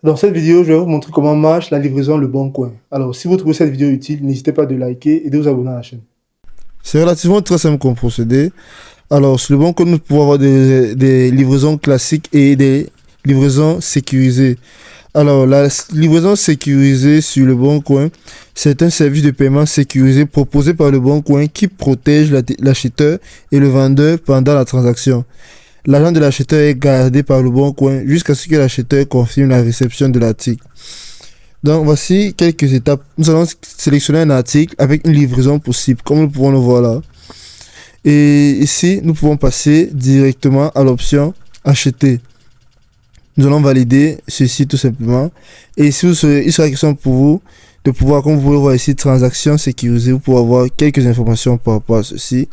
Dans cette vidéo, je vais vous montrer comment marche la livraison Le Bon Coin. Alors, si vous trouvez cette vidéo utile, n'hésitez pas de liker et de vous abonner à la chaîne. C'est relativement très simple comme procédé. Alors, sur Le Bon Coin, nous pouvons avoir des livraisons classiques et des livraisons sécurisées. Alors, la livraison sécurisée sur Le Bon Coin, c'est un service de paiement sécurisé proposé par Le Bon Coin qui protège l'acheteur et le vendeur pendant la transaction. L'argent de l'acheteur est gardé par Le Bon Coin jusqu'à ce que l'acheteur confirme la réception de l'article. Donc, voici quelques étapes. Nous allons sélectionner un article avec une livraison possible, comme nous pouvons le voir là. Et ici, nous pouvons passer directement à l'option acheter. Nous allons valider ceci tout simplement. Et ici, il sera question pour vous de pouvoir, comme vous pouvez voir ici, transaction sécurisée, vous pouvez avoir quelques informations par rapport à ceci.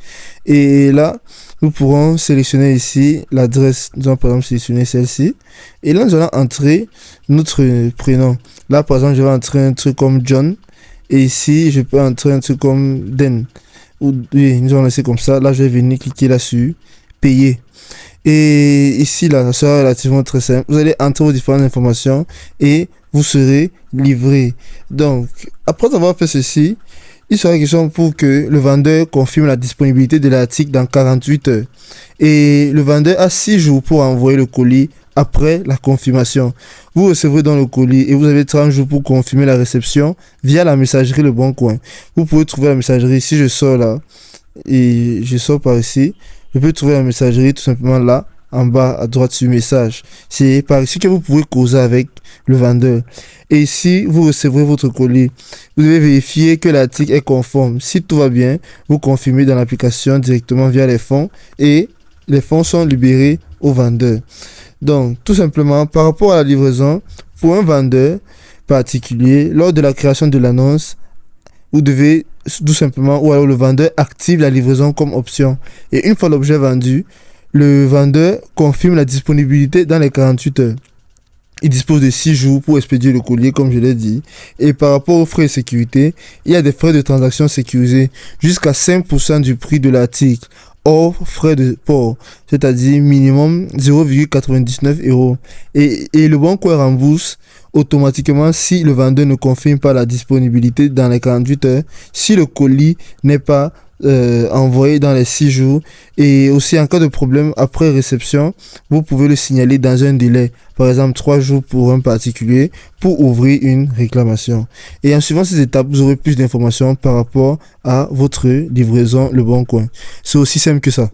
Et là, nous pourrons sélectionner ici l'adresse. Nous allons par exemple sélectionner celle-ci. Et là, nous allons entrer notre prénom. Là, par exemple, je vais entrer un truc comme John. Et ici, je peux entrer un truc comme Den. Oui, nous allons laisser comme ça. Là, je vais venir cliquer là-dessus. Payer. Et ici, là, ça sera relativement très simple. Vous allez entrer vos différentes informations et vous serez livré. Donc, après avoir fait ceci, il sera question pour que le vendeur confirme la disponibilité de l'article dans 48 heures. Et le vendeur a 6 jours pour envoyer le colis après la confirmation. Vous recevrez dans le colis et vous avez 30 jours pour confirmer la réception via la messagerie Le Bon Coin. Vous pouvez trouver la messagerie. Si je sors là et je sors par ici, je peux trouver la messagerie tout simplement là, en bas à droite sur message. C'est par ici que vous pouvez causer avec le vendeur. Et ici, vous recevrez votre colis. Vous devez vérifier que l'article est conforme. Si tout va bien, vous confirmez dans l'application directement via les fonds et les fonds sont libérés au vendeur. Donc, tout simplement, par rapport à la livraison, pour un vendeur particulier, lors de la création de l'annonce, vous devez tout simplement, ou alors le vendeur active la livraison comme option. Et une fois l'objet vendu, le vendeur confirme la disponibilité dans les 48 heures. Il dispose de 6 jours pour expédier le courrier, comme je l'ai dit. Et par rapport aux frais de sécurité, il y a des frais de transaction sécurisés jusqu'à 5% du prix de l'article, hors frais de port, c'est-à-dire minimum 0,99 €. Et Le Bon Coin rembourse automatiquement si le vendeur ne confirme pas la disponibilité dans les 48 heures, si le colis n'est pas envoyé dans les 6 jours, et aussi en cas de problème après réception, vous pouvez le signaler dans un délai, par exemple 3 jours pour un particulier, pour ouvrir une réclamation. Et en suivant ces étapes, vous aurez plus d'informations par rapport à votre livraison Le Bon Coin. C'est aussi simple que ça.